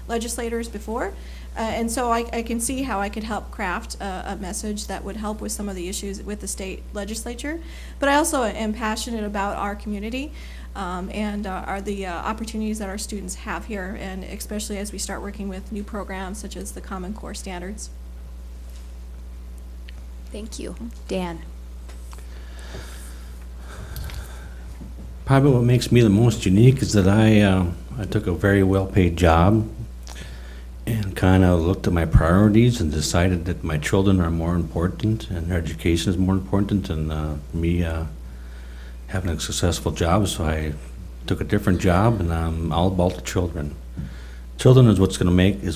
legislators before. And so I can see how I could help craft a message that would help with some of the issues with the state legislature. But I also am passionate about our community and are the opportunities that our students have here, and especially as we start working with new programs such as the Common Core standards. Thank you. Dan? Probably what makes me the most unique is that I took a very well-paid job and kind of looked at my priorities and decided that my children are more important and their education is more important than me having a successful job. So I took a different job, and I'm all about the children. Children is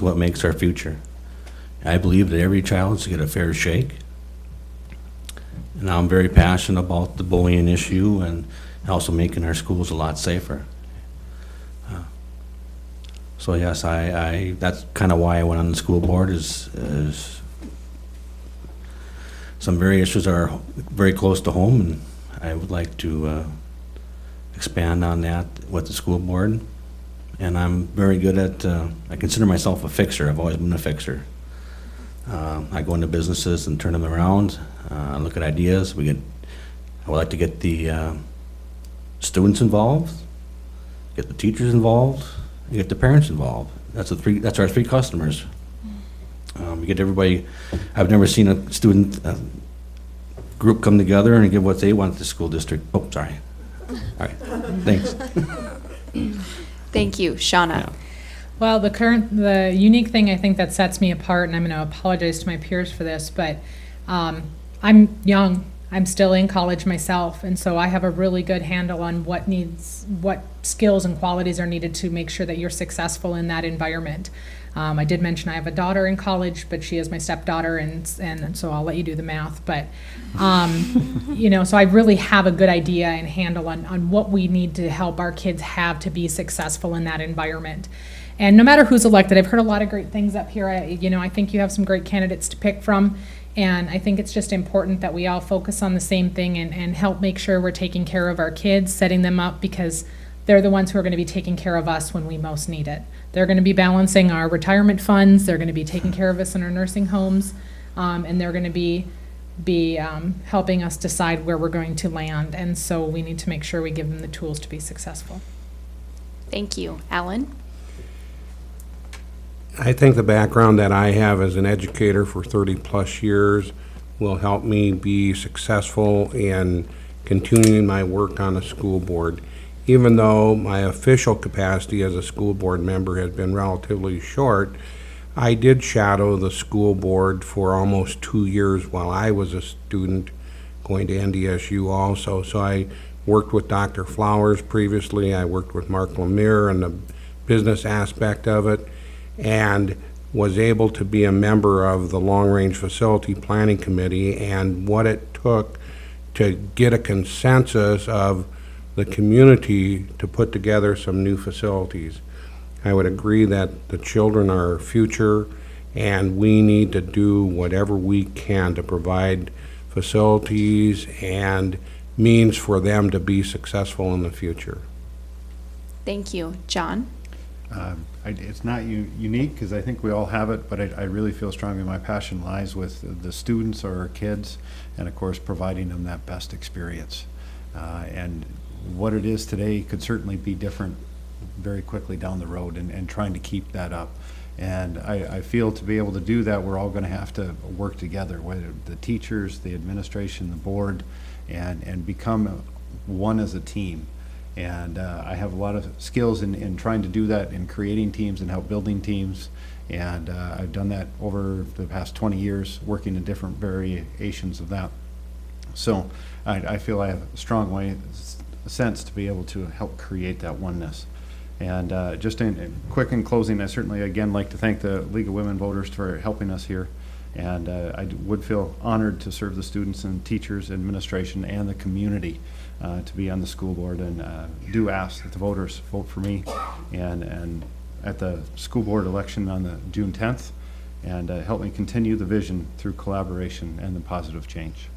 what makes our future. I believe that every child should get a fair shake. And I'm very passionate about the bullying issue and also making our schools a lot safer. So yes, that's kind of why I went on the school board, is some very issues are very close to home, and I would like to expand on that with the school board. And I'm very good at, I consider myself a fixer. I've always been a fixer. I go into businesses and turn them around, look at ideas. I would like to get the students involved, get the teachers involved, and get the parents involved. That's our three customers. We get everybody. I've never seen a student group come together and give what they want to the school district. Oh, sorry. All right, thanks. Thank you. Shauna? Yeah. Well, the unique thing I think that sets me apart, and I'm going to apologize to my peers for this, but I'm young. I'm still in college myself, and so I have a really good handle on what skills and qualities are needed to make sure that you're successful in that environment. I did mention I have a daughter in college, but she is my stepdaughter, and so I'll let you do the math. But, so I really have a good idea and handle on what we need to help our kids have to be successful in that environment. And no matter who's elected, I've heard a lot of great things up here. I think you have some great candidates to pick from. And I think it's just important that we all focus on the same thing and help make sure we're taking care of our kids, setting them up, because they're the ones who are going to be taking care of us when we most need it. They're going to be balancing our retirement funds, they're going to be taking care of us in our nursing homes, and they're going to be helping us decide where we're going to land. And so we need to make sure we give them the tools to be successful. Thank you. Alan? I think the background that I have as an educator for 30-plus years will help me be successful in continuing my work on the school board. Even though my official capacity as a school board member has been relatively short, I did shadow the school board for almost 2 years while I was a student going to NDSU also. So I worked with Dr. Flowers previously. I worked with Mark Lemire and the business aspect of it, and was able to be a member of the Long Range Facility Planning Committee, and what it took to get a consensus of the community to put together some new facilities. I would agree that the children are our future, and we need to do whatever we can to provide facilities and means for them to be successful in the future. Thank you. John? It's not unique, because I think we all have it, but I really feel strongly my passion lies with the students or our kids, and of course providing them that best experience. And what it is today could certainly be different very quickly down the road, and trying to keep that up. And I feel to be able to do that, we're all going to have to work together, whether the teachers, the administration, the board, and become one as a team. And I have a lot of skills in trying to do that, in creating teams and help building teams. And I've done that over the past 20 years, working in different variations of that. So I feel I have a strong sense to be able to help create that oneness. And just quick in closing, I certainly again like to thank the League of Women Voters for helping us here. And I would feel honored to serve the students and teachers, administration, and the community to be on the school board, and do ask that the voters vote for me and at the school board election on the June 10th, and help me continue the vision through collaboration and the positive change.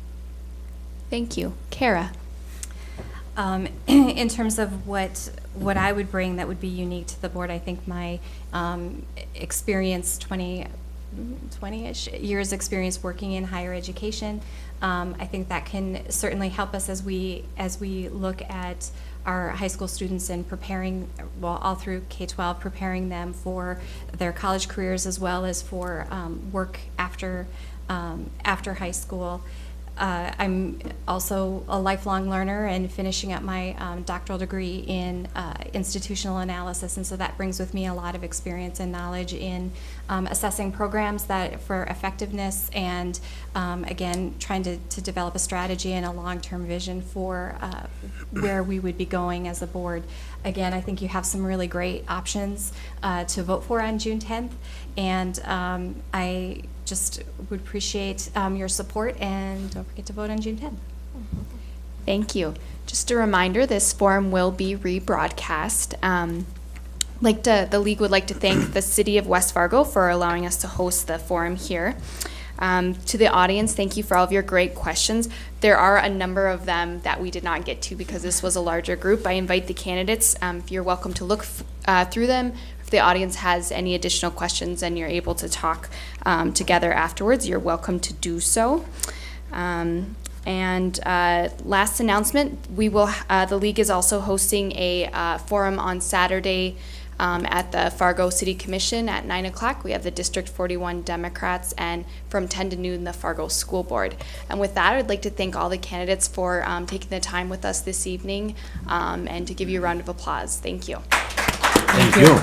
Thank you. Kara? In terms of what I would bring that would be unique to the board, I think my experience, 20-ish years experience working in higher education, I think that can certainly help us as we look at our high school students and preparing, well, all through K-12, preparing them for their college careers as well as for work after high school. I'm also a lifelong learner and finishing up my doctoral degree in institutional analysis, and so that brings with me a lot of experience and knowledge in assessing programs that for effectiveness, and again, trying to develop a strategy and a long-term vision for where we would be going as a board. Again, I think you have some really great options to vote for on June 10th, and I just would appreciate your support, and don't forget to vote on June 10th. Thank you. Just a reminder, this forum will be rebroadcast. The League would like to thank the City of West Fargo for allowing us to host the forum here. To the audience, thank you for all of your great questions. There are a number of them that we did not get to because this was a larger group. I invite the candidates, if you're welcome to look through them. If the audience has any additional questions and you're able to talk together afterwards, you're welcome to do so. Last announcement, the league is also hosting a forum on Saturday at the Fargo City Commission at 9 o'clock. We have the District 41 Democrats, and from 10 to noon, the Fargo School Board. And with that, I'd like to thank all the candidates for taking the time with us this evening and to give you a round of applause. Thank you. Thank you.